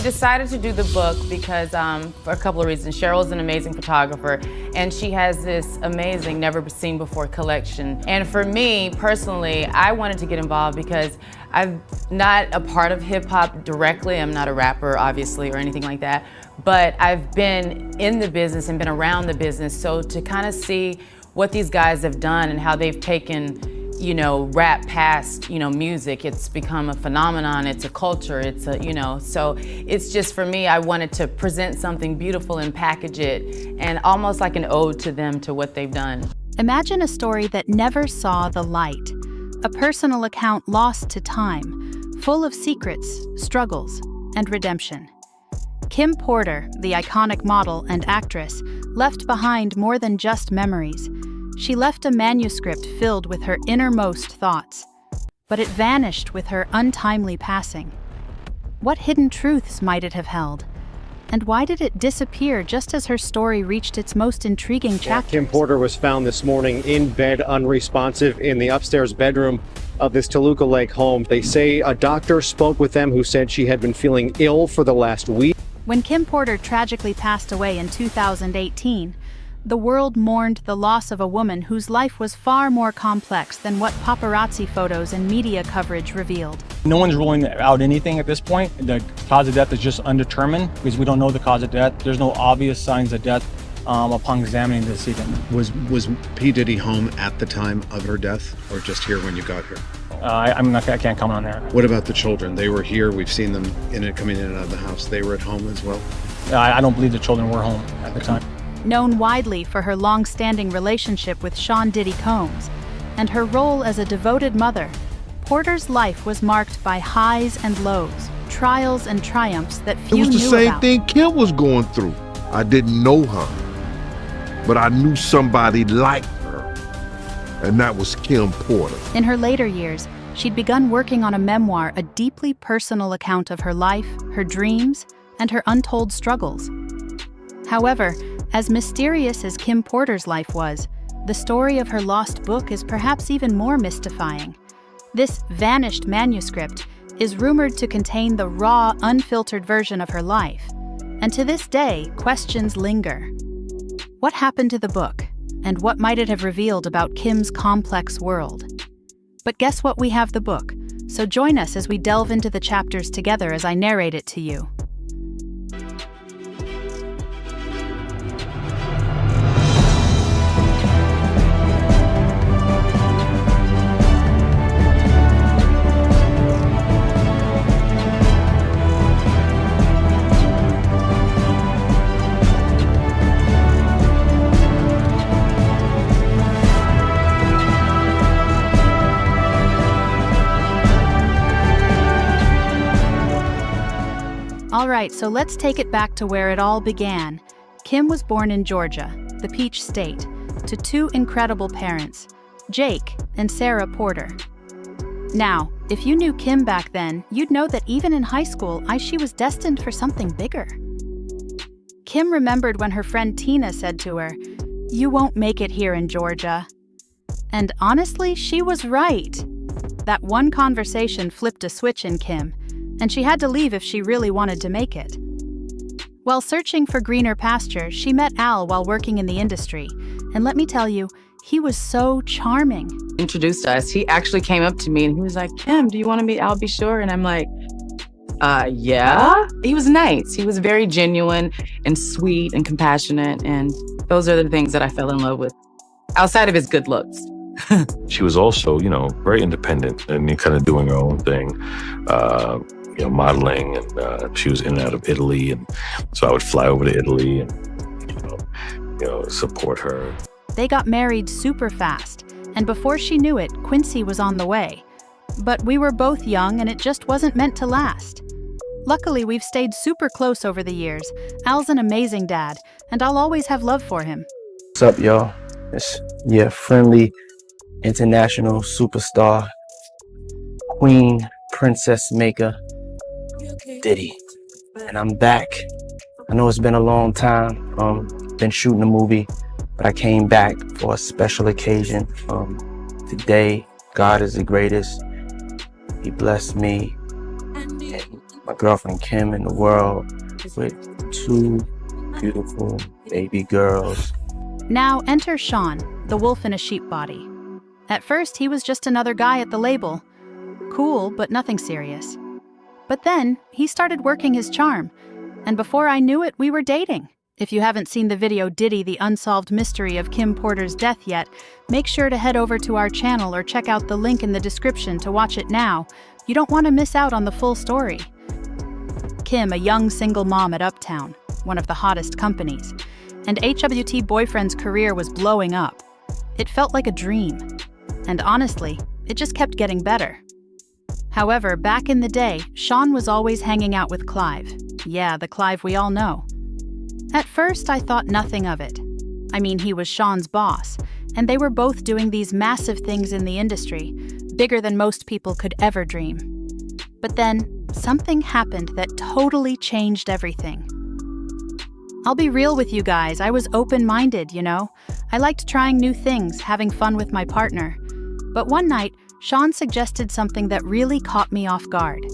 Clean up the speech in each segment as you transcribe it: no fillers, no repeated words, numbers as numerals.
decided to do the book because for a couple of reasons. Cheryl's an amazing photographer, and she has this amazing, never seen before collection. And for me, personally, I wanted to get involved because I'm not a part of hip hop directly. I'm not a rapper, obviously, or anything like that. But I've been in the business and been around the business, so to kind of see what these guys have done and how they've taken, you know, rap past, you know, music. It's become a phenomenon, it's a culture, it's a, you know, so it's just, for me, I wanted to present something beautiful and package it, and almost like an ode to them, to what they've done. Imagine a story that never saw the light. A personal account lost to time, full of secrets, struggles, and redemption. Kim Porter, the iconic model and actress, left behind more than just memories. She left a manuscript filled with her innermost thoughts, but it vanished with her untimely passing. What hidden truths might it have held? And why did it disappear just as her story reached its most intriguing chapters? Kim Porter was found this morning in bed, unresponsive, in the upstairs bedroom of this Toluca Lake home. They say a doctor spoke with them who said she had been feeling ill for the last week. When Kim Porter tragically passed away in 2018, the world mourned the loss of a woman whose life was far more complex than what paparazzi photos and media coverage revealed. No one's ruling out anything at this point. The cause of death is just undetermined because we don't know the cause of death. There's no obvious signs of death upon examining the decedent. Was P. Diddy home at the time of her death, or just here when you got here? I can't comment on that. What about the children? They were here. We've seen them coming in and out of the house. They were at home as well? I don't believe the children were home at the time. Known widely for her long-standing relationship with Sean Diddy Combs and her role as a devoted mother, Porter's life was marked by highs and lows, trials and triumphs that few knew about. It was the same thing Kim was going through. I didn't know her, but I knew somebody like her, and that was Kim Porter. In her later years, she'd begun working on a memoir, a deeply personal account of her life, her dreams, and her untold struggles. However, as mysterious as Kim Porter's life was, the story of her lost book is perhaps even more mystifying. This vanished manuscript is rumored to contain the raw, unfiltered version of her life, and to this day, questions linger. What happened to the book, and what might it have revealed about Kim's complex world? But guess what? We have the book, so join us as we delve into the chapters together as I narrate it to you. All right, so let's take it back to where it all began. Kim was born in Georgia, the Peach State, to two incredible parents, Jake and Sarah Porter. Now, if you knew Kim back then, you'd know that even in high school, she was destined for something bigger. Kim remembered when her friend Tina said to her, "You won't make it here in Georgia." And honestly, she was right. That one conversation flipped a switch in Kim, and she had to leave if she really wanted to make it. While searching for greener pastures, she met Al while working in the industry, and let me tell you, he was so charming. Introduced us. He actually came up to me and he was like, "Kim, do you want to meet Al B. Sure?" And I'm like, yeah. He was nice. He was very genuine and sweet and compassionate, and those are the things that I fell in love with, outside of his good looks. She was also, you know, very independent and kind of doing her own thing, you know, modeling, and she was in and out of Italy, and so I would fly over to Italy and, you know, support her. They got married super fast, and before she knew it, Quincy was on the way. But we were both young, and it just wasn't meant to last. Luckily, we've stayed super close over the years. Al's an amazing dad, and I'll always have love for him. What's up, y'all? It's your friendly international superstar, Queen Princess Maker, Diddy. And I'm back. I know it's been a long time, been shooting a movie, but I came back for a special occasion. Today, God is the greatest. He blessed me, and my girlfriend Kim in the world with 2 beautiful baby girls. Now enter Sean, the wolf in a sheep body. At first, he was just another guy at the label. Cool, but nothing serious. But then, he started working his charm, and before I knew it, we were dating. If you haven't seen the video Diddy, the Unsolved Mystery of Kim Porter's Death yet, make sure to head over to our channel or check out the link in the description to watch it now. You don't want to miss out on the full story. Kim, a young single mom at Uptown, one of the hottest companies, and HWT boyfriend's career was blowing up. It felt like a dream. And honestly, it just kept getting better. However, back in the day, Sean was always hanging out with Clive. Yeah, the Clive we all know. At first, I thought nothing of it. I mean, he was Sean's boss, and they were both doing these massive things in the industry, bigger than most people could ever dream. But then, something happened that totally changed everything. I'll be real with you guys, I was open-minded, you know? I liked trying new things, having fun with my partner. But one night, Sean suggested something that really caught me off guard.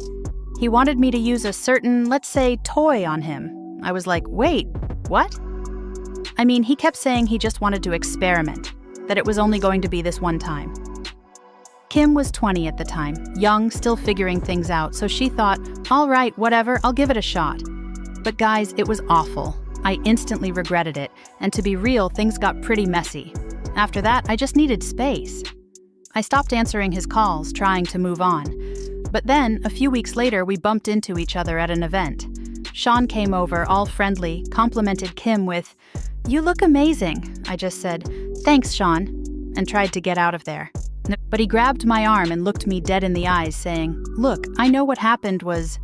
He wanted me to use a certain, let's say, toy on him. I was like, wait, what? I mean, he kept saying he just wanted to experiment, that it was only going to be this one time. Kim was 20 at the time, young, still figuring things out, so she thought, all right, whatever, I'll give it a shot. But guys, it was awful. I instantly regretted it, and to be real, things got pretty messy. After that, I just needed space. I stopped answering his calls, trying to move on. But then, a few weeks later, we bumped into each other at an event. Sean came over, all friendly, complimented Kim with, "You look amazing." I just said, "Thanks, Sean," and tried to get out of there. But he grabbed my arm and looked me dead in the eyes, saying, "Look, I know what happened was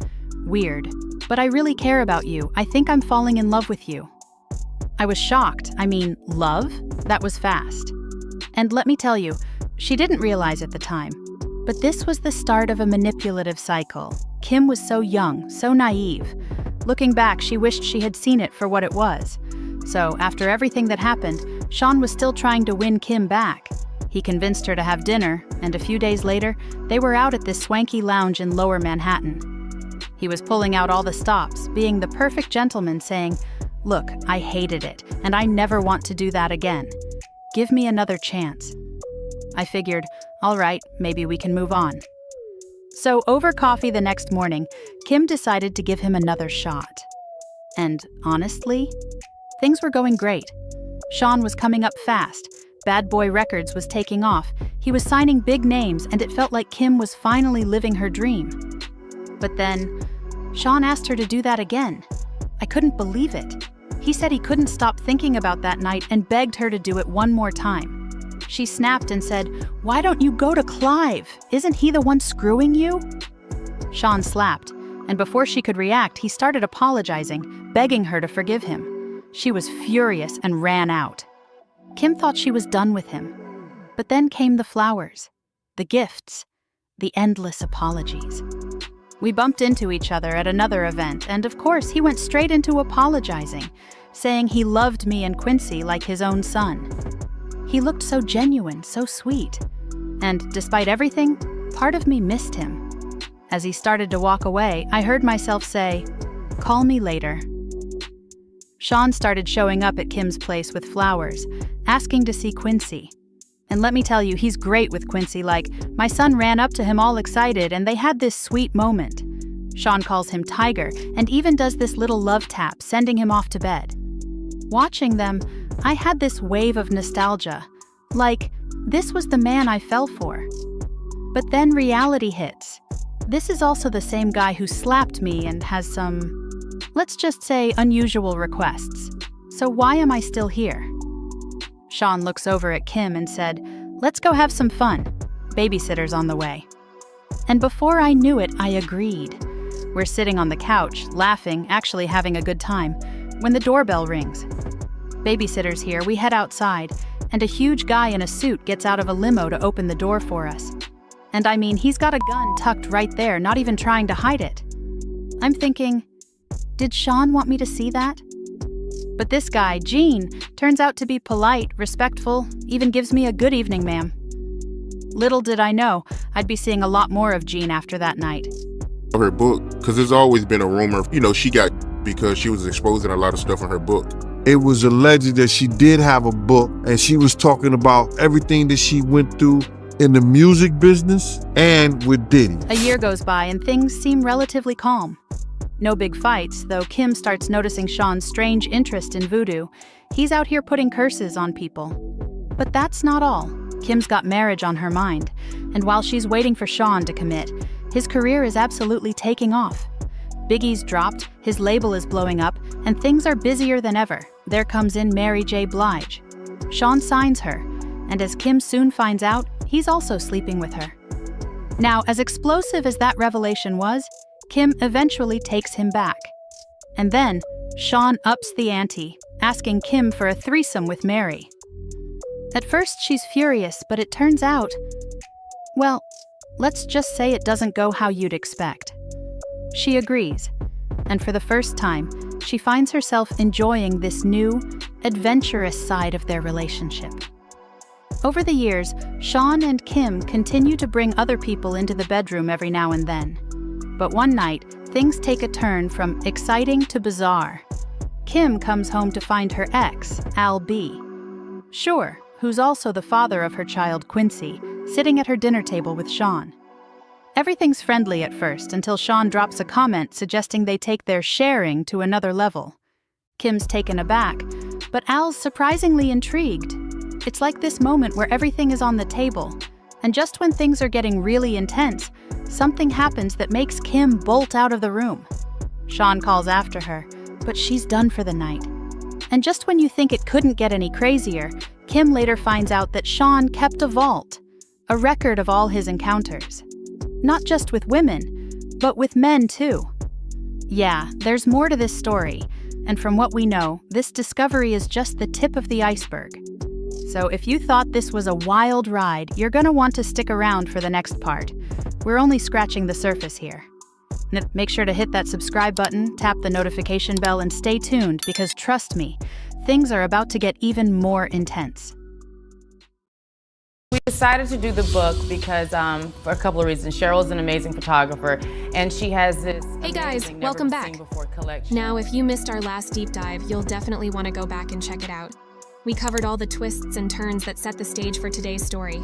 weird, but I really care about you. I think I'm falling in love with you." I was shocked. I mean, love? That was fast. And let me tell you, she didn't realize at the time. But this was the start of a manipulative cycle. Kim was so young, so naive. Looking back, she wished she had seen it for what it was. So, after everything that happened, Sean was still trying to win Kim back. He convinced her to have dinner, and a few days later, they were out at this swanky lounge in Lower Manhattan. He was pulling out all the stops, being the perfect gentleman, saying, "Look, I hated it, and I never want to do that again. Give me another chance." I figured, all right, maybe we can move on. So over coffee the next morning, Kim decided to give him another shot. And honestly, things were going great. Sean was coming up fast. Bad Boy Records was taking off. He was signing big names, and it felt like Kim was finally living her dream. But then, Sean asked her to do that again. I couldn't believe it. He said he couldn't stop thinking about that night and begged her to do it one more time. She snapped and said, "Why don't you go to Clive? Isn't he the one screwing you?" Sean slapped, and before she could react, he started apologizing, begging her to forgive him. She was furious and ran out. Kim thought she was done with him. But then came the flowers, the gifts, the endless apologies. We bumped into each other at another event, and of course, he went straight into apologizing, saying he loved me and Quincy like his own son. He looked so genuine, so sweet. And despite everything, part of me missed him. As he started to walk away, I heard myself say, "Call me later." Sean started showing up at Kim's place with flowers, asking to see Quincy. And let me tell you, he's great with Quincy, like, my son ran up to him all excited and they had this sweet moment. Sean calls him Tiger and even does this little love tap, sending him off to bed. Watching them, I had this wave of nostalgia, like, this was the man I fell for. But then reality hits. This is also the same guy who slapped me and has some, let's just say, unusual requests. So why am I still here? Sean looks over at Kim and said, "Let's go have some fun. Babysitter's on the way." And before I knew it, I agreed. We're sitting on the couch, laughing, actually having a good time, when the doorbell rings. Babysitter's here, we head outside, and a huge guy in a suit gets out of a limo to open the door for us. And I mean, he's got a gun tucked right there, not even trying to hide it. I'm thinking, did Sean want me to see that? But this guy, Gene, turns out to be polite, respectful, even gives me a "good evening, ma'am." Little did I know, I'd be seeing a lot more of Gene after that night. Her book Because there's always been a rumor, she got because she was exposing a lot of stuff in her book. It was alleged that she did have a book and she was talking about everything that she went through in the music business and with Diddy. A year goes by and things seem relatively calm. No big fights, though Kim starts noticing Sean's strange interest in voodoo. He's out here putting curses on people. But that's not all. Kim's got marriage on her mind, and while she's waiting for Sean to commit, his career is absolutely taking off. Biggie's dropped, his label is blowing up, and things are busier than ever. There comes in Mary J. Blige. Sean signs her, and as Kim soon finds out, he's also sleeping with her. Now, as explosive as that revelation was, Kim eventually takes him back. And then, Sean ups the ante, asking Kim for a threesome with Mary. At first, she's furious, but it turns out, well, let's just say it doesn't go how you'd expect. She agrees, and for the first time, she finds herself enjoying this new, adventurous side of their relationship. Over the years, Sean and Kim continue to bring other people into the bedroom every now and then. But one night, things take a turn from exciting to bizarre. Kim comes home to find her ex, Al B. Sure, who's also the father of her child Quincy, sitting at her dinner table with Sean. Everything's friendly at first until Sean drops a comment suggesting they take their sharing to another level. Kim's taken aback, but Al's surprisingly intrigued. It's like this moment where everything is on the table, and just when things are getting really intense, something happens that makes Kim bolt out of the room. Sean calls after her, but she's done for the night. And just when you think it couldn't get any crazier, Kim later finds out that Sean kept a vault, a record of all his encounters. Not just with women, but with men too. Yeah, there's more to this story, and from what we know, this discovery is just the tip of the iceberg. So if you thought this was a wild ride, you're gonna want to stick around for the next part. We're only scratching the surface here. Make sure to hit that subscribe button, tap the notification bell, and stay tuned because trust me, things are about to get even more intense. We decided to do the book because for a couple of reasons. Cheryl's an amazing photographer, and she has this Hey guys, amazing, welcome never back. seen before collection. Now, if you missed our last deep dive, you'll definitely want to go back and check it out. We covered all the twists and turns that set the stage for today's story.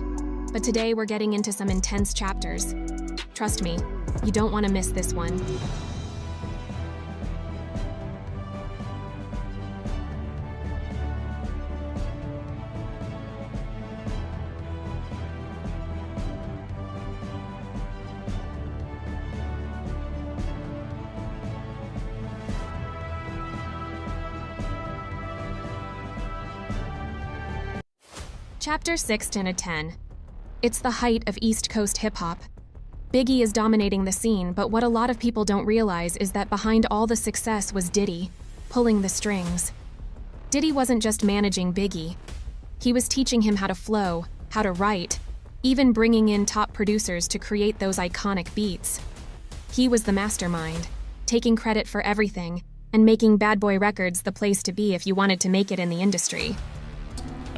But today we're getting into some intense chapters. Trust me, you don't want to miss this one. Chapter 6 10 of 10. It's the height of East Coast hip-hop. Biggie is dominating the scene, but what a lot of people don't realize is that behind all the success was Diddy, pulling the strings. Diddy wasn't just managing Biggie. He was teaching him how to flow, how to write, even bringing in top producers to create those iconic beats. He was the mastermind, taking credit for everything, and making Bad Boy Records the place to be if you wanted to make it in the industry.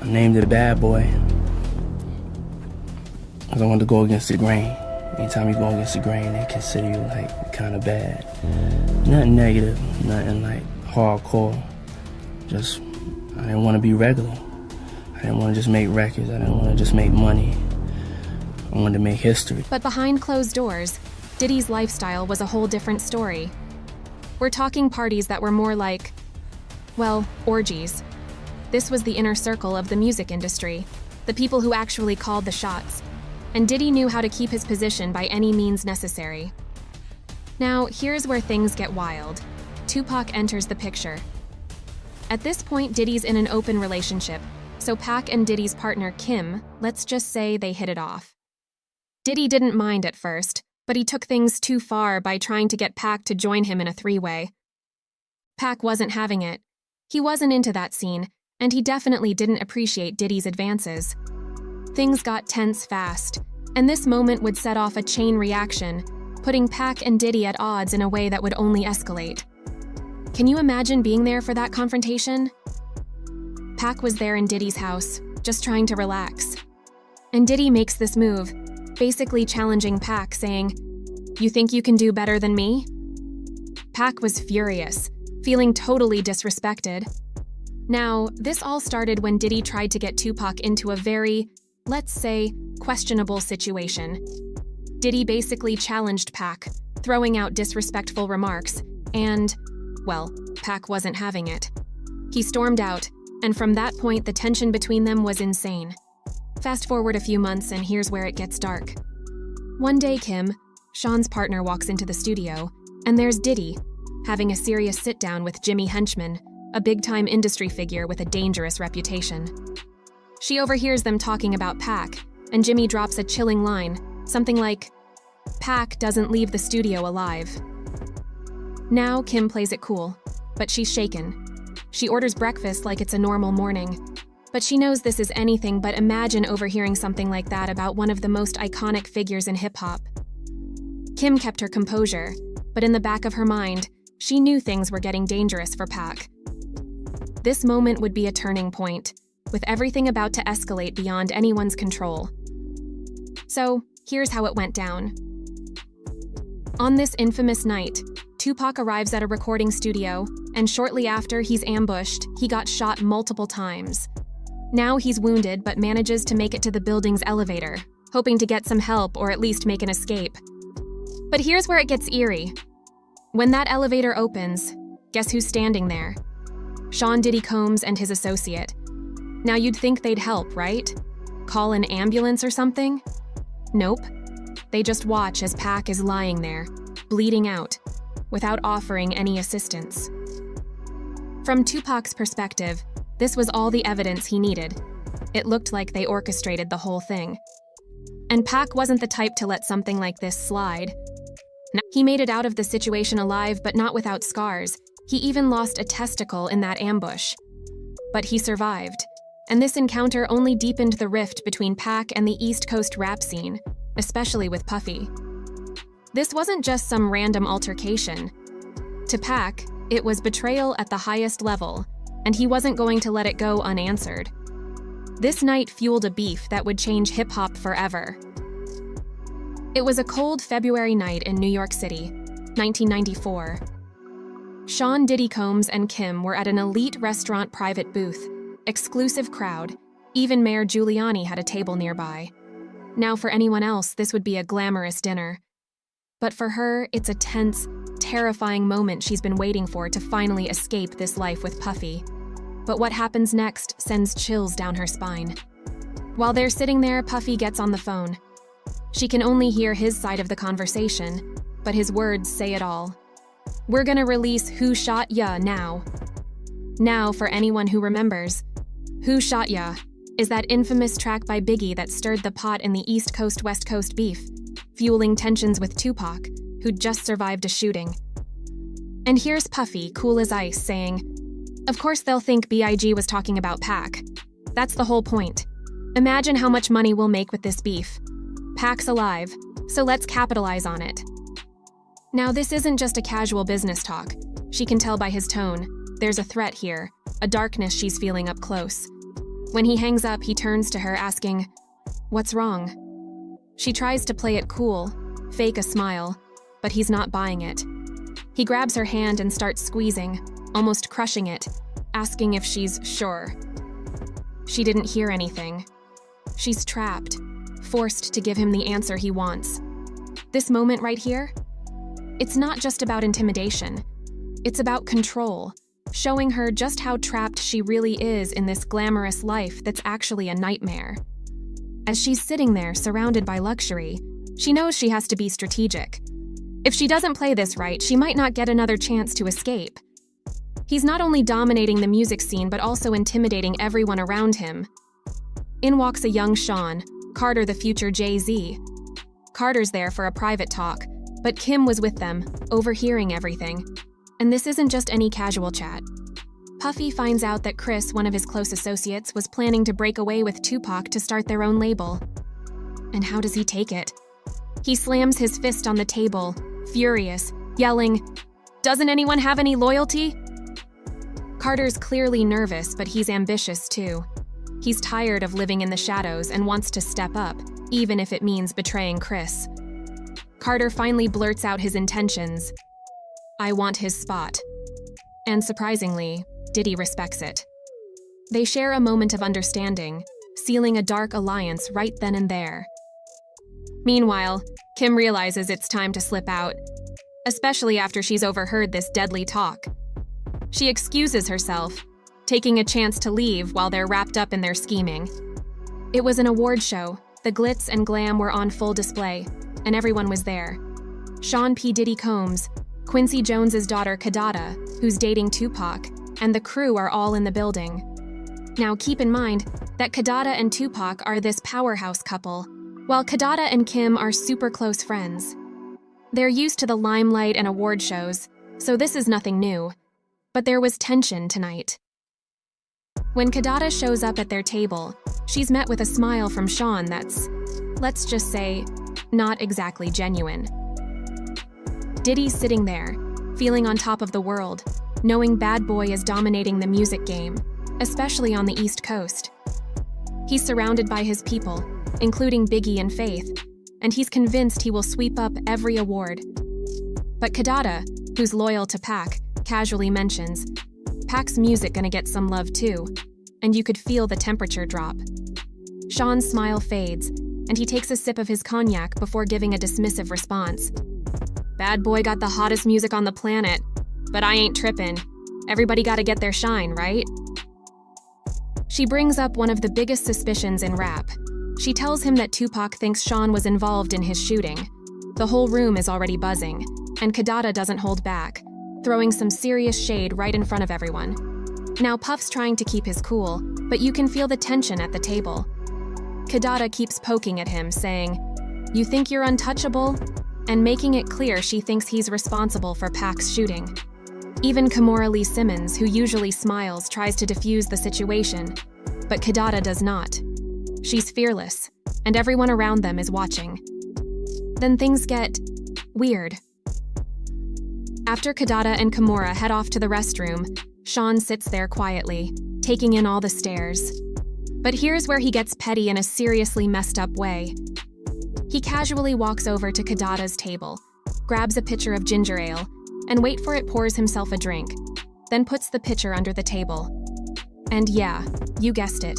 I named it Bad Boy because I wanted to go against the grain. Anytime you go against the grain, they consider you like kind of bad. Nothing negative, nothing like hardcore. Just, I didn't want to be regular. I didn't want to just make records. I didn't want to just make money. I wanted to make history. But behind closed doors, Diddy's lifestyle was a whole different story. We're talking parties that were more like, well, orgies. This was the inner circle of the music industry, the people who actually called the shots. And Diddy knew how to keep his position by any means necessary. Now, here's where things get wild. Tupac enters the picture. At this point, Diddy's in an open relationship, so Pac and Diddy's partner, Kim, let's just say they hit it off. Diddy didn't mind at first, but he took things too far by trying to get Pac to join him in a three-way. Pac wasn't having it. He wasn't into that scene, and he definitely didn't appreciate Diddy's advances. Things got tense fast, and this moment would set off a chain reaction, putting Pac and Diddy at odds in a way that would only escalate. Can you imagine being there for that confrontation? Pac was there in Diddy's house, just trying to relax. And Diddy makes this move, basically challenging Pac, saying, "You think you can do better than me? Pac was furious, feeling totally disrespected. Now, this all started when Diddy tried to get Tupac into a very, let's say, questionable situation. Diddy basically challenged Pac, throwing out disrespectful remarks, and, well, Pac wasn't having it. He stormed out, and from that point the tension between them was insane. Fast forward a few months and here's where it gets dark. One day Kim, Sean's partner, walks into the studio, and there's Diddy, having a serious sit-down with Jimmy Henchman, a big-time industry figure with a dangerous reputation. She overhears them talking about Pac, and Jimmy drops a chilling line, something like, "Pac doesn't leave the studio alive." Now Kim plays it cool, but she's shaken. She orders breakfast like it's a normal morning, but she knows this is anything but imagine overhearing something like that about one of the most iconic figures in hip-hop. Kim kept her composure, but in the back of her mind, she knew things were getting dangerous for Pac. This moment would be a turning point, with everything about to escalate beyond anyone's control. So, here's how it went down. On this infamous night, Tupac arrives at a recording studio, and shortly after he's ambushed, he got shot multiple times. Now he's wounded but manages to make it to the building's elevator, hoping to get some help or at least make an escape. But here's where it gets eerie. When that elevator opens, guess who's standing there? Sean Diddy Combs and his associate. Now you'd think they'd help, right? Call an ambulance or something? Nope. They just watch as Pac is lying there, bleeding out, without offering any assistance. From Tupac's perspective, this was all the evidence he needed. It looked like they orchestrated the whole thing. And Pac wasn't the type to let something like this slide. He made it out of the situation alive, but not without scars. He even lost a testicle in that ambush. But he survived, and this encounter only deepened the rift between Pac and the East Coast rap scene, especially with Puffy. This wasn't just some random altercation. To Pac, it was betrayal at the highest level, and he wasn't going to let it go unanswered. This night fueled a beef that would change hip-hop forever. It was a cold February night in New York City, 1994. Sean Diddy Combs and Kim were at an elite restaurant private booth, exclusive crowd, even Mayor Giuliani had a table nearby. Now for anyone else, this would be a glamorous dinner. But for her, it's a tense, terrifying moment she's been waiting for to finally escape this life with Puffy. But what happens next sends chills down her spine. While they're sitting there, Puffy gets on the phone. She can only hear his side of the conversation, but his words say it all. "We're gonna release Who Shot Ya now." Now, for anyone who remembers, Who Shot Ya is that infamous track by Biggie that stirred the pot in the East Coast-West Coast beef, fueling tensions with Tupac, who'd just survived a shooting. And here's Puffy, cool as ice, saying, "Of course they'll think B.I.G. was talking about Pac. That's the whole point. Imagine how much money we'll make with this beef. Pac's alive, so let's capitalize on it." Now, this isn't just a casual business talk. She can tell by his tone. There's a threat here, a darkness she's feeling up close. When he hangs up, he turns to her asking, "What's wrong?" She tries to play it cool, fake a smile, but he's not buying it. He grabs her hand and starts squeezing, almost crushing it, asking if she's sure. She didn't hear anything. She's trapped, forced to give him the answer he wants. This moment right here? It's not just about intimidation. It's about control, showing her just how trapped she really is in this glamorous life that's actually a nightmare. As she's sitting there surrounded by luxury, she knows she has to be strategic. If she doesn't play this right, she might not get another chance to escape. He's not only dominating the music scene, but also intimidating everyone around him. In walks a young Sean, Carter the future Jay-Z. Carter's there for a private talk, but Kim was with them, overhearing everything. And this isn't just any casual chat. Puffy finds out that Chris, one of his close associates, was planning to break away with Tupac to start their own label. And how does he take it? He slams his fist on the table, furious, yelling, "Doesn't anyone have any loyalty?" Carter's clearly nervous, but he's ambitious too. He's tired of living in the shadows and wants to step up, even if it means betraying Chris. Carter finally blurts out his intentions. I want his spot. And surprisingly, Diddy respects it. They share a moment of understanding, sealing a dark alliance right then and there. Meanwhile, Kim realizes it's time to slip out, especially after she's overheard this deadly talk. She excuses herself, taking a chance to leave while they're wrapped up in their scheming. It was an award show. The glitz and glam were on full display, and everyone was there. Sean P. Diddy Combs, Quincy Jones's daughter Kadada, who's dating Tupac, and the crew are all in the building. Now keep in mind that Kadada and Tupac are this powerhouse couple, while Kadada and Kim are super close friends. They're used to the limelight and award shows, so this is nothing new. But there was tension tonight. When Kadada shows up at their table, she's met with a smile from Sean that's, let's just say, not exactly genuine. Diddy's sitting there, feeling on top of the world, knowing Bad Boy is dominating the music game, especially on the East Coast. He's surrounded by his people, including Biggie and Faith, and he's convinced he will sweep up every award. But Kadada, who's loyal to Pac, casually mentions, Pac's music gonna get some love too, and you could feel the temperature drop. Sean's smile fades, and he takes a sip of his cognac before giving a dismissive response. Bad Boy got the hottest music on the planet, but I ain't trippin'. Everybody gotta get their shine, right? She brings up one of the biggest suspicions in rap. She tells him that Tupac thinks Sean was involved in his shooting. The whole room is already buzzing, and Kadada doesn't hold back, throwing some serious shade right in front of everyone. Now Puff's trying to keep his cool, but you can feel the tension at the table. Kadada keeps poking at him, saying, "You think you're untouchable?" and making it clear she thinks he's responsible for Pac's shooting. Even Kimora Lee Simmons, who usually smiles, tries to defuse the situation, but Kadada does not. She's fearless, and everyone around them is watching. Then things get weird. After Kadada and Kimura head off to the restroom, Sean sits there quietly, taking in all the stares. But here's where he gets petty in a seriously messed up way. He casually walks over to Kadada's table, grabs a pitcher of ginger ale, and wait for it pours himself a drink, then puts the pitcher under the table. And yeah, you guessed it.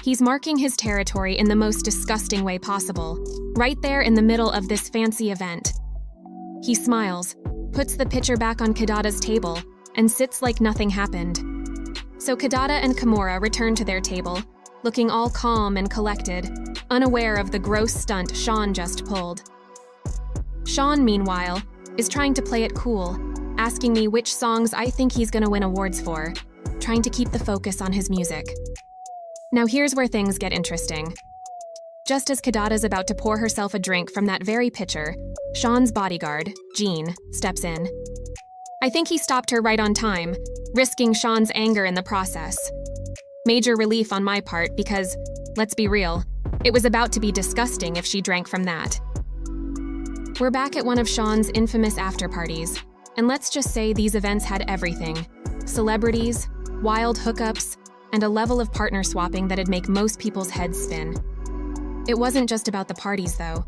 He's marking his territory in the most disgusting way possible, right there in the middle of this fancy event. He smiles, puts the pitcher back on Kadada's table, and sits like nothing happened. So Kadada and Kimura return to their table, looking all calm and collected, unaware of the gross stunt Sean just pulled. Sean, meanwhile, is trying to play it cool, asking me which songs I think he's gonna win awards for, trying to keep the focus on his music. Now here's where things get interesting. Just as Kadada's about to pour herself a drink from that very pitcher, Sean's bodyguard, Jean, steps in. I think he stopped her right on time, risking Sean's anger in the process. Major relief on my part because, let's be real, it was about to be disgusting if she drank from that. We're back at one of Sean's infamous after-parties, and let's just say these events had everything. Celebrities, wild hookups, and a level of partner swapping that'd make most people's heads spin. It wasn't just about the parties, though.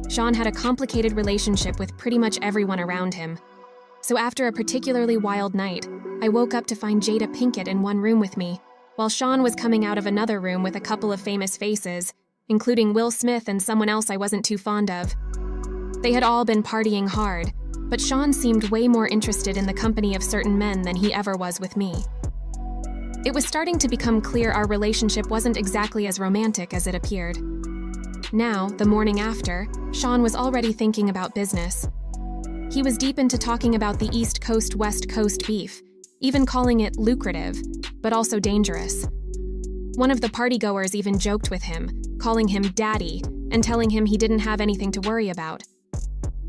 Sean had a complicated relationship with pretty much everyone around him. So after a particularly wild night, I woke up to find Jada Pinkett in one room with me, while Sean was coming out of another room with a couple of famous faces, including Will Smith and someone else I wasn't too fond of. They had all been partying hard, but Sean seemed way more interested in the company of certain men than he ever was with me. It was starting to become clear our relationship wasn't exactly as romantic as it appeared. Now, the morning after, Sean was already thinking about business. He was deep into talking about the East Coast-West Coast beef, even calling it lucrative, but also dangerous. One of the partygoers even joked with him, calling him daddy, and telling him he didn't have anything to worry about.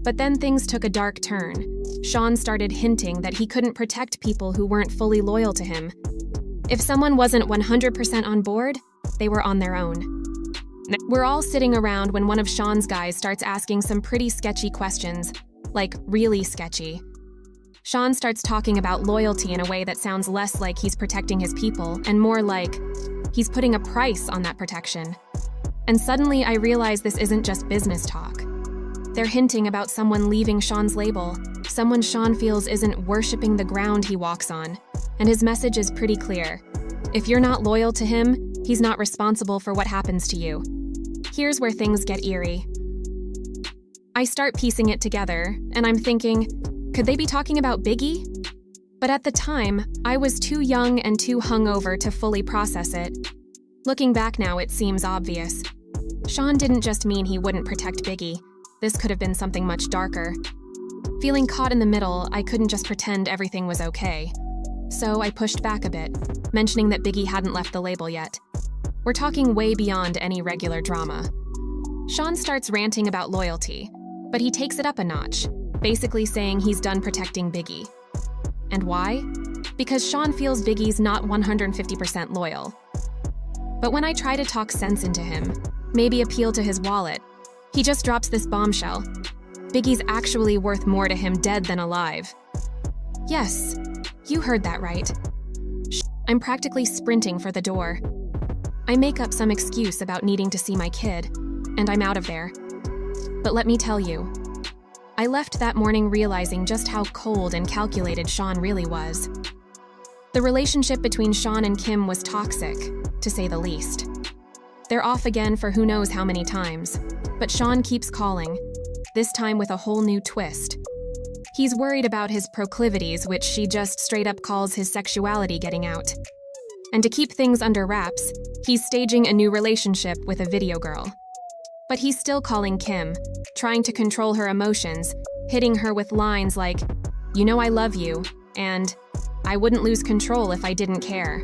But then things took a dark turn. Sean started hinting that he couldn't protect people who weren't fully loyal to him. If someone wasn't 100% on board, they were on their own. We're all sitting around when one of Sean's guys starts asking some pretty sketchy questions, like really sketchy. Sean starts talking about loyalty in a way that sounds less like he's protecting his people and more like he's putting a price on that protection. And suddenly I realize this isn't just business talk. They're hinting about someone leaving Sean's label, someone Sean feels isn't worshiping the ground he walks on, and his message is pretty clear. If you're not loyal to him, he's not responsible for what happens to you. Here's where things get eerie. I start piecing it together, and I'm thinking, could they be talking about Biggie? But at the time, I was too young and too hungover to fully process it. Looking back now, it seems obvious. Sean didn't just mean he wouldn't protect Biggie. This could have been something much darker. Feeling caught in the middle, I couldn't just pretend everything was okay. So I pushed back a bit, mentioning that Biggie hadn't left the label yet. We're talking way beyond any regular drama. Sean starts ranting about loyalty, but he takes it up a notch, basically saying he's done protecting Biggie. And why? Because Sean feels Biggie's not 150% loyal. But when I try to talk sense into him, maybe appeal to his wallet, he just drops this bombshell. Biggie's actually worth more to him dead than alive. Yes, you heard that right. I'm practically sprinting for the door. I make up some excuse about needing to see my kid, and I'm out of there. But let me tell you, I left that morning realizing just how cold and calculated Sean really was. The relationship between Sean and Kim was toxic, to say the least. They're off again for who knows how many times, but Sean keeps calling, this time with a whole new twist. He's worried about his proclivities, which she just straight up calls his sexuality getting out. And to keep things under wraps, he's staging a new relationship with a video girl. But he's still calling Kim, trying to control her emotions, hitting her with lines like, "You know I love you," and "I wouldn't lose control if I didn't care."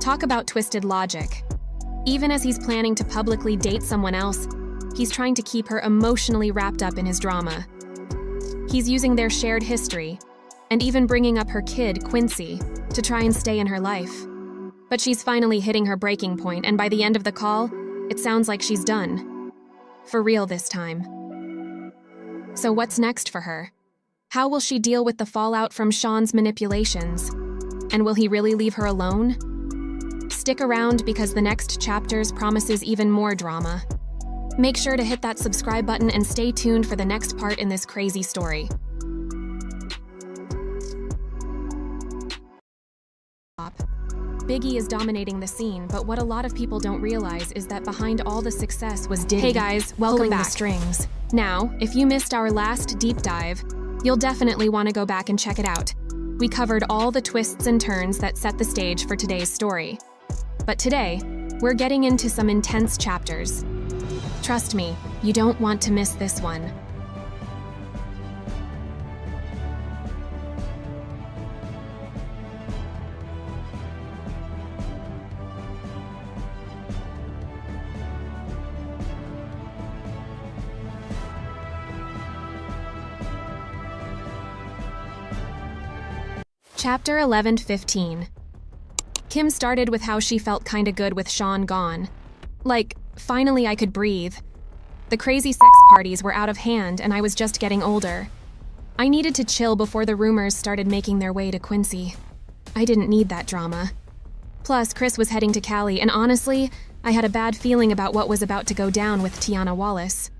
Talk about twisted logic. Even as he's planning to publicly date someone else, he's trying to keep her emotionally wrapped up in his drama. He's using their shared history, and even bringing up her kid, Quincy, to try and stay in her life. But she's finally hitting her breaking point, and by the end of the call, it sounds like she's done. For real this time. So what's next for her? How will she deal with the fallout from Sean's manipulations? And will he really leave her alone? Stick around because the next chapters promises even more drama. Make sure to hit that subscribe button and stay tuned for the next part in this crazy story. Biggie is dominating the scene, but what a lot of people don't realize is that behind all the success was Diddy. Hey guys, welcome back. The strings. Now, if you missed our last deep dive, you'll definitely want to go back and check it out. We covered all the twists and turns that set the stage for today's story. But today, we're getting into some intense chapters. Trust me, you don't want to miss this one. Chapter 11-15. Kim started with how she felt kinda good with Sean gone. Like, finally I could breathe. The crazy sex parties were out of hand and I was just getting older. I needed to chill before the rumors started making their way to Quincy. I didn't need that drama. Plus, Chris was heading to Cali, and honestly, I had a bad feeling about what was about to go down with Tiana Wallace.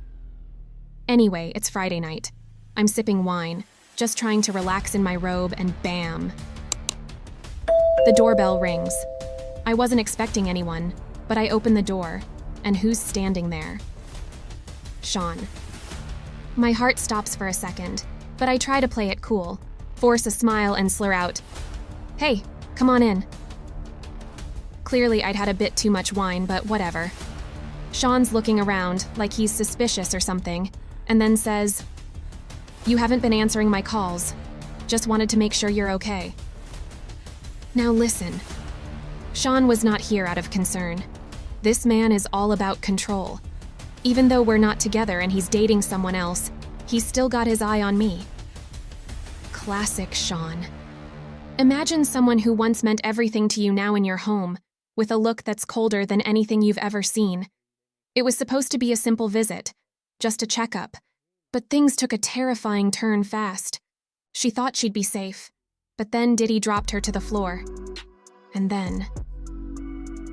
Anyway, it's Friday night. I'm sipping wine, just trying to relax in my robe, and bam! The doorbell rings. I wasn't expecting anyone, but I open the door, and who's standing there? Sean. My heart stops for a second, but I try to play it cool, force a smile and slur out, "Hey, come on in." Clearly I'd had a bit too much wine, but whatever. Sean's looking around, like he's suspicious or something, and then says, "You haven't been answering my calls. Just wanted to make sure you're okay." Now listen. Sean was not here out of concern. This man is all about control. Even though we're not together and he's dating someone else, he's still got his eye on me. Classic Sean. Imagine someone who once meant everything to you now in your home, with a look that's colder than anything you've ever seen. It was supposed to be a simple visit, just a checkup, but things took a terrifying turn fast. She thought she'd be safe, but then Diddy dropped her to the floor. And then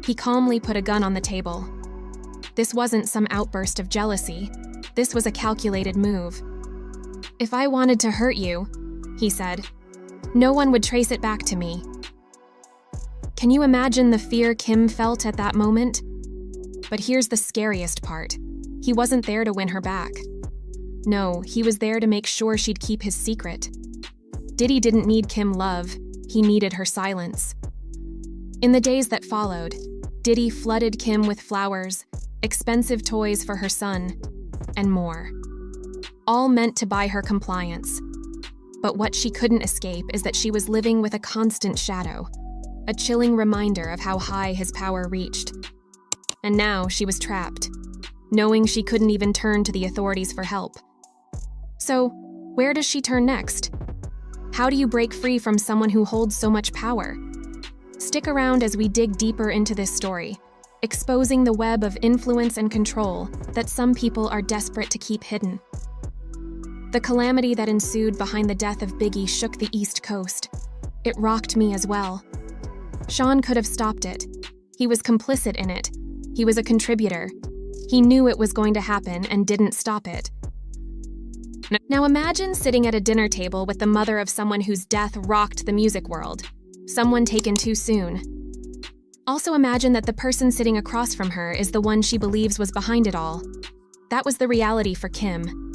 he calmly put a gun on the table. This wasn't some outburst of jealousy. This was a calculated move. "If I wanted to hurt you," he said, "no one would trace it back to me." Can you imagine the fear Kim felt at that moment? But here's the scariest part. He wasn't there to win her back. No, he was there to make sure she'd keep his secret. Diddy didn't need Kim love, he needed her silence. In the days that followed, Diddy flooded Kim with flowers, expensive toys for her son, and more. All meant to buy her compliance. But what she couldn't escape is that she was living with a constant shadow, a chilling reminder of how high his power reached. And now she was trapped, knowing she couldn't even turn to the authorities for help. So, where does she turn next? How do you break free from someone who holds so much power? Stick around as we dig deeper into this story, exposing the web of influence and control that some people are desperate to keep hidden. The calamity that ensued behind the death of Biggie shook the East Coast. It rocked me as well. Sean could have stopped it. He was complicit in it. He was a contributor. He knew it was going to happen and didn't stop it. Now imagine sitting at a dinner table with the mother of someone whose death rocked the music world, someone taken too soon. Also imagine that the person sitting across from her is the one she believes was behind it all. That was the reality for Kim.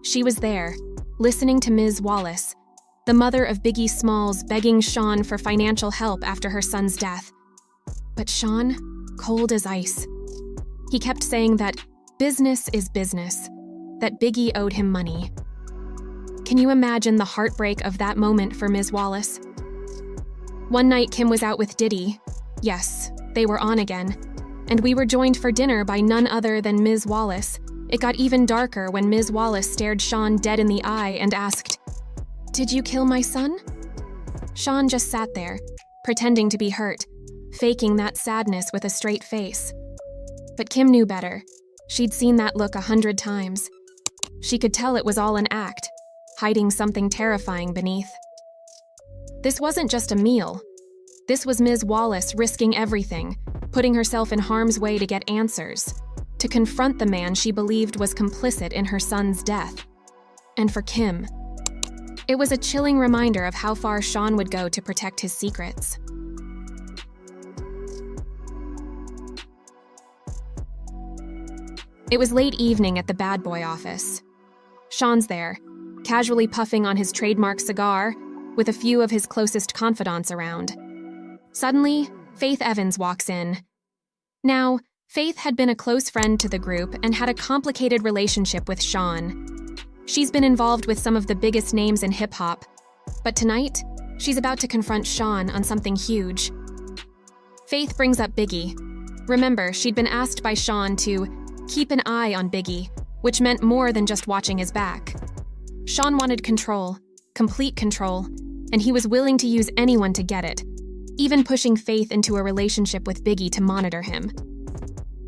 She was there, listening to Ms. Wallace, the mother of Biggie Smalls, begging Sean for financial help after her son's death. But Sean, cold as ice. He kept saying that business is business, that Biggie owed him money. Can you imagine the heartbreak of that moment for Ms. Wallace? One night, Kim was out with Diddy. Yes, they were on again. And we were joined for dinner by none other than Ms. Wallace. It got even darker when Ms. Wallace stared Sean dead in the eye and asked, "Did you kill my son?" Sean just sat there, pretending to be hurt, faking that sadness with a straight face. But Kim knew better. She'd seen that look 100 times. She could tell it was all an act, hiding something terrifying beneath. This wasn't just a meal. This was Ms. Wallace risking everything, putting herself in harm's way to get answers, to confront the man she believed was complicit in her son's death. And for Kim, it was a chilling reminder of how far Sean would go to protect his secrets. It was late evening at the bad boy office. Sean's there, casually puffing on his trademark cigar, with a few of his closest confidants around. Suddenly, Faith Evans walks in. Now, Faith had been a close friend to the group and had a complicated relationship with Sean. She's been involved with some of the biggest names in hip-hop, but tonight, she's about to confront Sean on something huge. Faith brings up Biggie. Remember, she'd been asked by Sean to keep an eye on Biggie, which meant more than just watching his back. Sean wanted control, complete control, and he was willing to use anyone to get it, even pushing Faith into a relationship with Biggie to monitor him.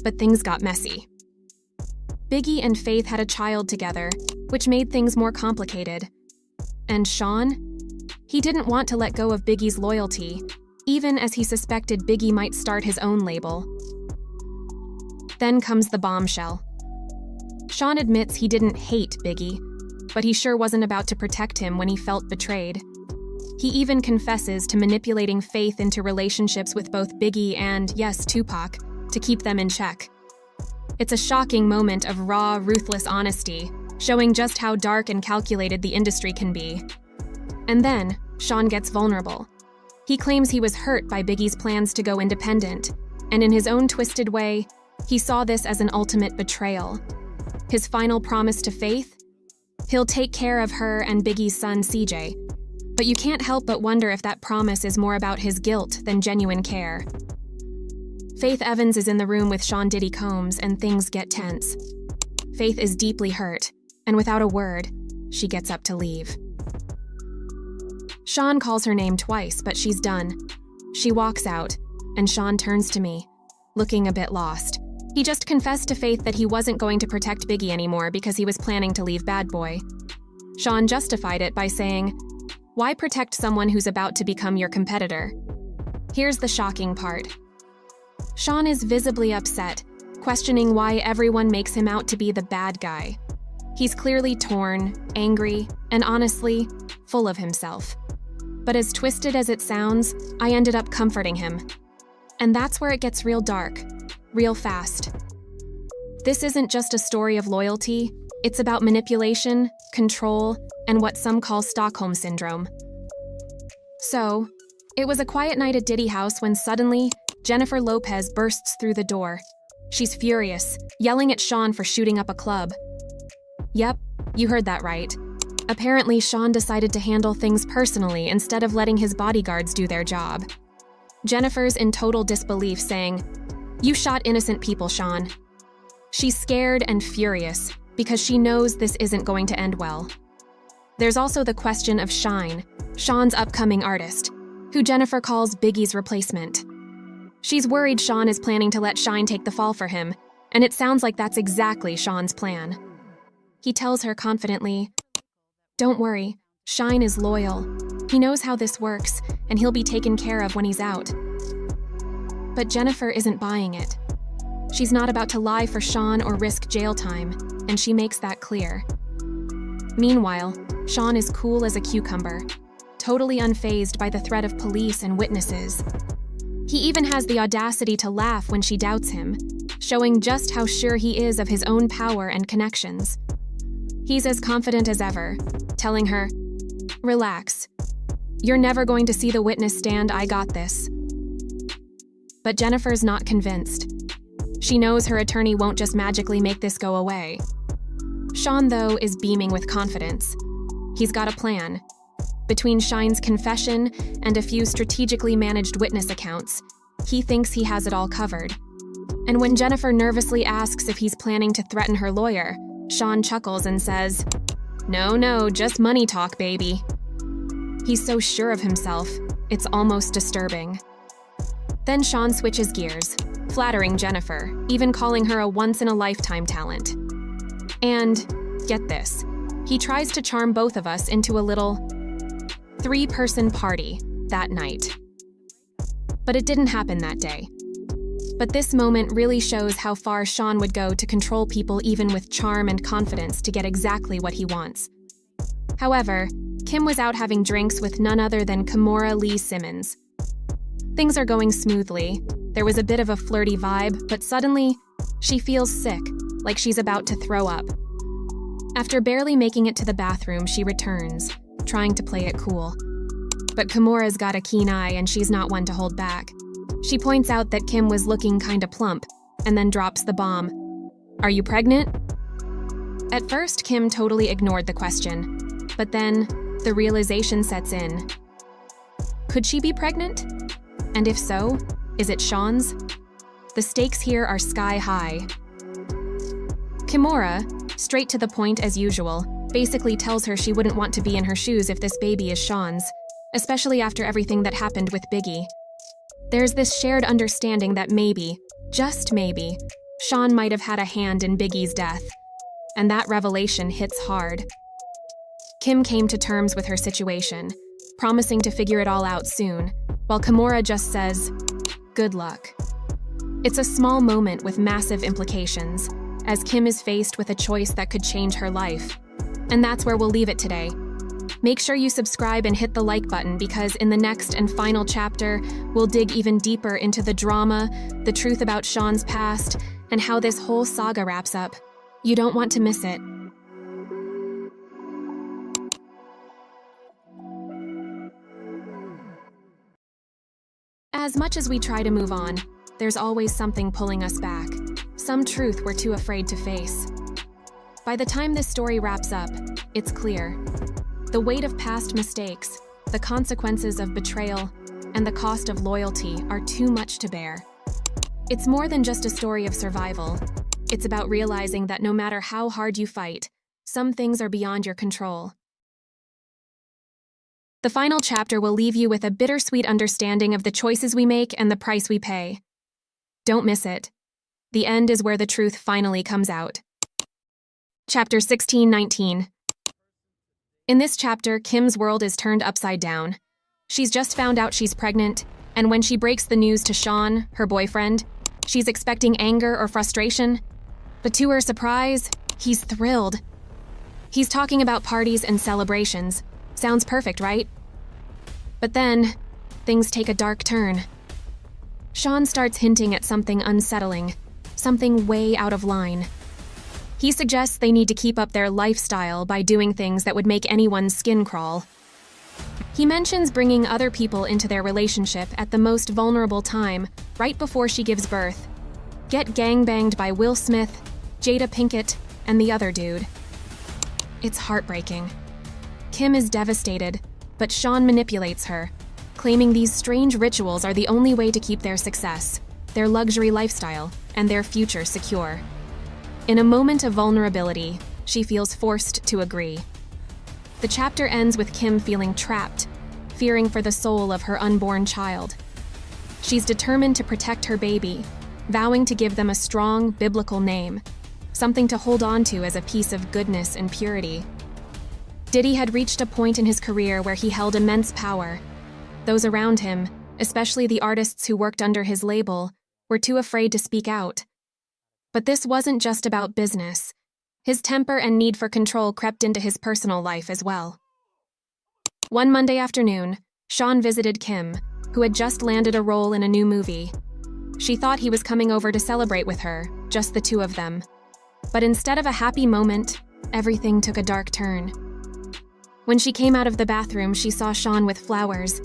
But things got messy. Biggie and Faith had a child together, which made things more complicated. And Sean? He didn't want to let go of Biggie's loyalty, even as he suspected Biggie might start his own label. Then comes the bombshell. Sean admits he didn't hate Biggie, but he sure wasn't about to protect him when he felt betrayed. He even confesses to manipulating Faith into relationships with both Biggie and, yes, Tupac, to keep them in check. It's a shocking moment of raw, ruthless honesty, showing just how dark and calculated the industry can be. And then, Sean gets vulnerable. He claims he was hurt by Biggie's plans to go independent, and in his own twisted way, he saw this as an ultimate betrayal. His final promise to Faith? He'll take care of her and Biggie's son, CJ. But you can't help but wonder if that promise is more about his guilt than genuine care. Faith Evans is in the room with Sean Diddy Combs, and things get tense. Faith is deeply hurt, and without a word, she gets up to leave. Sean calls her name twice, but she's done. She walks out, and Sean turns to me, looking a bit lost. He just confessed to Faith that he wasn't going to protect Biggie anymore because he was planning to leave Bad Boy. Sean justified it by saying, "Why protect someone who's about to become your competitor?" Here's the shocking part. Sean is visibly upset, questioning why everyone makes him out to be the bad guy. He's clearly torn, angry, and honestly, full of himself. But as twisted as it sounds, I ended up comforting him. And that's where it gets real dark, real fast. This isn't just a story of loyalty, it's about manipulation, control, and what some call Stockholm Syndrome. So, it was a quiet night at Diddy House when suddenly, Jennifer Lopez bursts through the door. She's furious, yelling at Sean for shooting up a club. Yep, you heard that right. Apparently, Sean decided to handle things personally instead of letting his bodyguards do their job. Jennifer's in total disbelief, saying, "You shot innocent people, Sean." She's scared and furious because she knows this isn't going to end well. There's also the question of Shine, Sean's upcoming artist, who Jennifer calls Biggie's replacement. She's worried Sean is planning to let Shine take the fall for him, and it sounds like that's exactly Sean's plan. He tells her confidently, "Don't worry, Shine is loyal. He knows how this works, and he'll be taken care of when he's out." But Jennifer isn't buying it. She's not about to lie for Sean or risk jail time, and she makes that clear. Meanwhile, Sean is cool as a cucumber, totally unfazed by the threat of police and witnesses. He even has the audacity to laugh when she doubts him, showing just how sure he is of his own power and connections. He's as confident as ever, telling her, "Relax. You're never going to see the witness stand, I got this." But Jennifer's not convinced. She knows her attorney won't just magically make this go away. Sean, though, is beaming with confidence. He's got a plan. Between Shine's confession and a few strategically managed witness accounts, he thinks he has it all covered. And when Jennifer nervously asks if he's planning to threaten her lawyer, Sean chuckles and says, No, just money talk, baby." He's so sure of himself, it's almost disturbing. Then Sean switches gears, flattering Jennifer, even calling her a once-in-a-lifetime talent. And, get this, he tries to charm both of us into a little three-person party that night. But it didn't happen that day. But this moment really shows how far Sean would go to control people even with charm and confidence to get exactly what he wants. However, Kim was out having drinks with none other than Kimora Lee Simmons. Things are going smoothly. There was a bit of a flirty vibe, but suddenly, she feels sick, like she's about to throw up. After barely making it to the bathroom, she returns, trying to play it cool. But Kimora's got a keen eye and she's not one to hold back. She points out that Kim was looking kinda plump, and then drops the bomb. "Are you pregnant?" At first, Kim totally ignored the question, but then the realization sets in. Could she be pregnant? And if so, is it Sean's? The stakes here are sky high. Kimora, straight to the point as usual, basically tells her she wouldn't want to be in her shoes if this baby is Sean's, especially after everything that happened with Biggie. There's this shared understanding that maybe, just maybe, Sean might have had a hand in Biggie's death. And that revelation hits hard. Kim came to terms with her situation, promising to figure it all out soon, while Kimora just says, "Good luck." It's a small moment with massive implications, as Kim is faced with a choice that could change her life. And that's where we'll leave it today. Make sure you subscribe and hit the like button because in the next and final chapter, we'll dig even deeper into the drama, the truth about Sean's past, and how this whole saga wraps up. You don't want to miss it. As much as we try to move on, there's always something pulling us back, some truth we're too afraid to face. By the time this story wraps up, it's clear. The weight of past mistakes, the consequences of betrayal, and the cost of loyalty are too much to bear. It's more than just a story of survival. It's about realizing that no matter how hard you fight, some things are beyond your control. The final chapter will leave you with a bittersweet understanding of the choices we make and the price we pay. Don't miss it. The end is where the truth finally comes out. Chapter 16-19. In this chapter, Kim's world is turned upside down. She's just found out she's pregnant, and when she breaks the news to Sean, her boyfriend, she's expecting anger or frustration. But to her surprise, he's thrilled. He's talking about parties and celebrations. Sounds perfect, right? But then, things take a dark turn. Sean starts hinting at something unsettling, something way out of line. He suggests they need to keep up their lifestyle by doing things that would make anyone's skin crawl. He mentions bringing other people into their relationship at the most vulnerable time, right before she gives birth. Get gangbanged by Will Smith, Jada Pinkett, and the other dude. It's heartbreaking. Kim is devastated, but Sean manipulates her, claiming these strange rituals are the only way to keep their success, their luxury lifestyle, and their future secure. In a moment of vulnerability, she feels forced to agree. The chapter ends with Kim feeling trapped, fearing for the soul of her unborn child. She's determined to protect her baby, vowing to give them a strong biblical name, something to hold on to as a piece of goodness and purity. Diddy had reached a point in his career where he held immense power. Those around him, especially the artists who worked under his label, were too afraid to speak out. But this wasn't just about business. His temper and need for control crept into his personal life as well. One Monday afternoon, Sean visited Kim, who had just landed a role in a new movie. She thought he was coming over to celebrate with her, just the two of them. But instead of a happy moment, everything took a dark turn. When she came out of the bathroom, she saw Sean with flowers,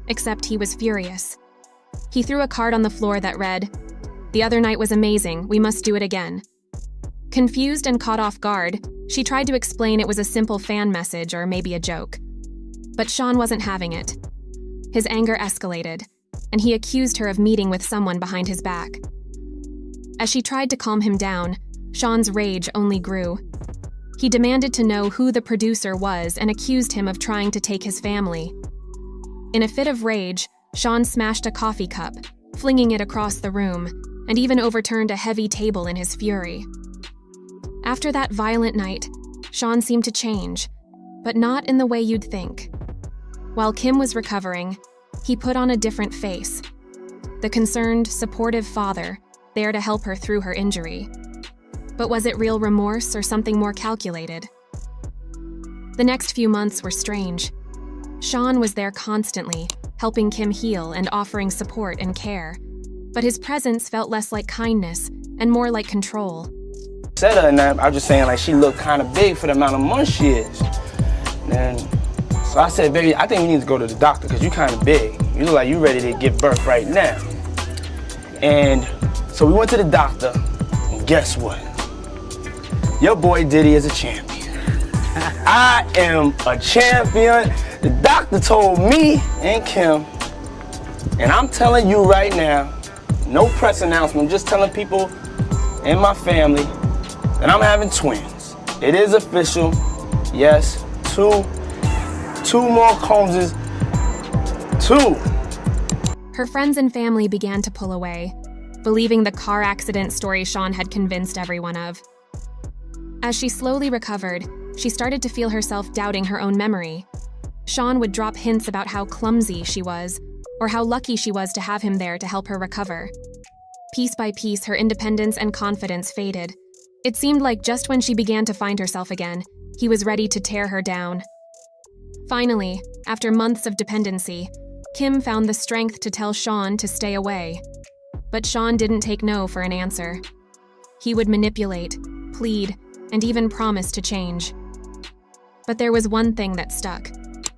except he was furious. He threw a card on the floor that read, "The other night was amazing, we must do it again." Confused and caught off guard, she tried to explain it was a simple fan message or maybe a joke. But Sean wasn't having it. His anger escalated, and he accused her of meeting with someone behind his back. As she tried to calm him down, Sean's rage only grew. He demanded to know who the producer was and accused him of trying to take his family. In a fit of rage, Sean smashed a coffee cup, flinging it across the room, and even overturned a heavy table in his fury. After that violent night, Sean seemed to change, but not in the way you'd think. While Kim was recovering, he put on a different face. The concerned, supportive father, there to help her through her injury. But was it real remorse or something more calculated? The next few months were strange. Sean was there constantly, helping Kim heal and offering support and care. But his presence felt less like kindness and more like control. Said her, and I was just saying, like, she looked kind of big for the amount of months she is. And so I said, baby, I think we need to go to the doctor because you kind of big. You look like you ready to give birth right now. And so we went to the doctor, and guess what? Your boy Diddy is a champion. I am a champion. The doctor told me and Kim, and I'm telling you right now, no press announcement, just telling people and my family that I'm having twins. It is official. Yes, two more Combses. Two. Her friends and family began to pull away, believing the car accident story Sean had convinced everyone of. As she slowly recovered, she started to feel herself doubting her own memory. Sean would drop hints about how clumsy she was, or how lucky she was to have him there to help her recover. Piece by piece, her independence and confidence faded. It seemed like just when she began to find herself again, he was ready to tear her down. Finally, after months of dependency, Kim found the strength to tell Sean to stay away. But Sean didn't take no for an answer. He would manipulate, plead, and even promise to change. But there was one thing that stuck.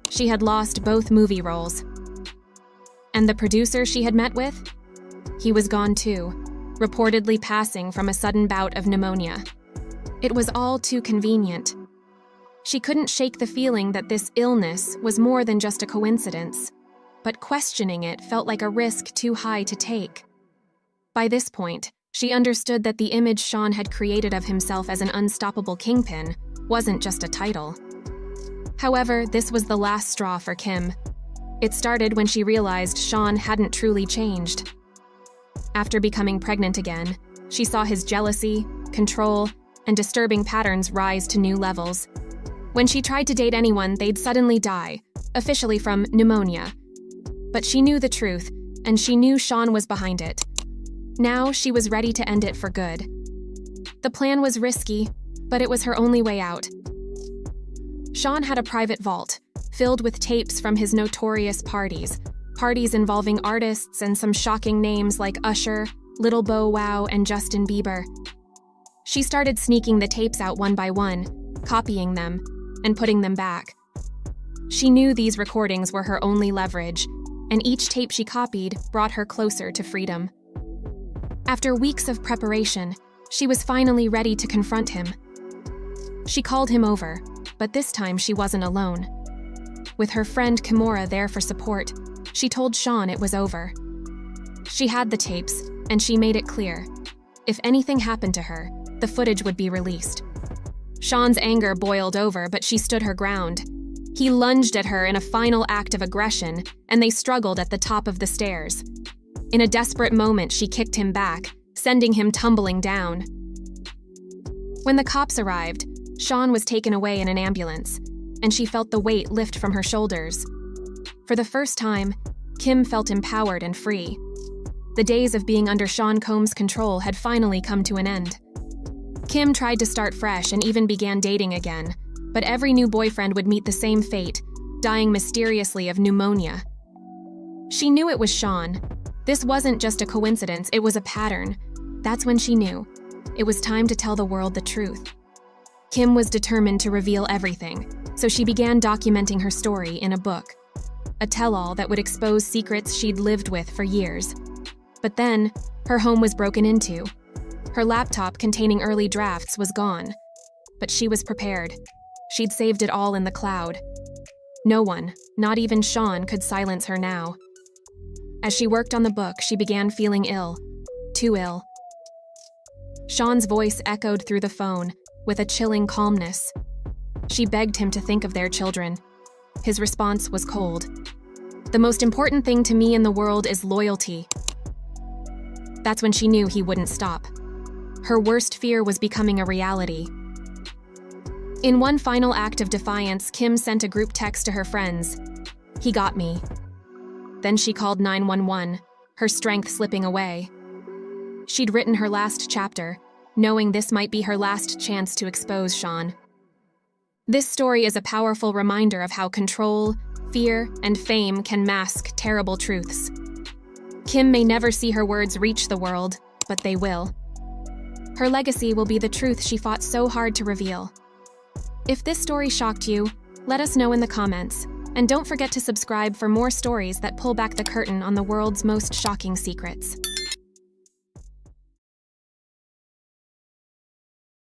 She had lost both movie roles. And the producer she had met with? He was gone too, reportedly passing from a sudden bout of pneumonia. It was all too convenient. She couldn't shake the feeling that this illness was more than just a coincidence, but questioning it felt like a risk too high to take. By this point, she understood that the image Sean had created of himself as an unstoppable kingpin wasn't just a title. However, this was the last straw for Kim. It started when she realized Sean hadn't truly changed. After becoming pregnant again, she saw his jealousy, control, and disturbing patterns rise to new levels. When she tried to date anyone, they'd suddenly die, officially from pneumonia. But she knew the truth, and she knew Sean was behind it. Now she was ready to end it for good. The plan was risky, but it was her only way out. Sean had a private vault, filled with tapes from his notorious parties involving artists and some shocking names like Usher, Little Bow Wow, and Justin Bieber. She started sneaking the tapes out one by one, copying them, and putting them back. She knew these recordings were her only leverage, and each tape she copied brought her closer to freedom. After weeks of preparation, she was finally ready to confront him. She called him over, but this time she wasn't alone. With her friend Kimura there for support, she told Sean it was over. She had the tapes, and she made it clear. If anything happened to her, the footage would be released. Sean's anger boiled over, but she stood her ground. He lunged at her in a final act of aggression, and they struggled at the top of the stairs. In a desperate moment, she kicked him back, sending him tumbling down. When the cops arrived, Sean was taken away in an ambulance, and she felt the weight lift from her shoulders. For the first time, Kim felt empowered and free. The days of being under Sean Combs' control had finally come to an end. Kim tried to start fresh and even began dating again, but every new boyfriend would meet the same fate, dying mysteriously of pneumonia. She knew it was Sean. This wasn't just a coincidence, it was a pattern. That's when she knew. It was time to tell the world the truth. Kim was determined to reveal everything, so she began documenting her story in a book. A tell-all that would expose secrets she'd lived with for years. But then, her home was broken into. Her laptop containing early drafts was gone. But she was prepared. She'd saved it all in the cloud. No one, not even Sean, could silence her now. As she worked on the book, she began feeling ill. Too ill. Sean's voice echoed through the phone, with a chilling calmness. She begged him to think of their children. His response was cold. "The most important thing to me in the world is loyalty." That's when she knew he wouldn't stop. Her worst fear was becoming a reality. In one final act of defiance, Kim sent a group text to her friends. "He got me." Then she called 911, her strength slipping away. She'd written her last chapter, knowing this might be her last chance to expose Sean. This story is a powerful reminder of how control, fear, and fame can mask terrible truths. Kim may never see her words reach the world, but they will. Her legacy will be the truth she fought so hard to reveal. If this story shocked you, let us know in the comments, and don't forget to subscribe for more stories that pull back the curtain on the world's most shocking secrets.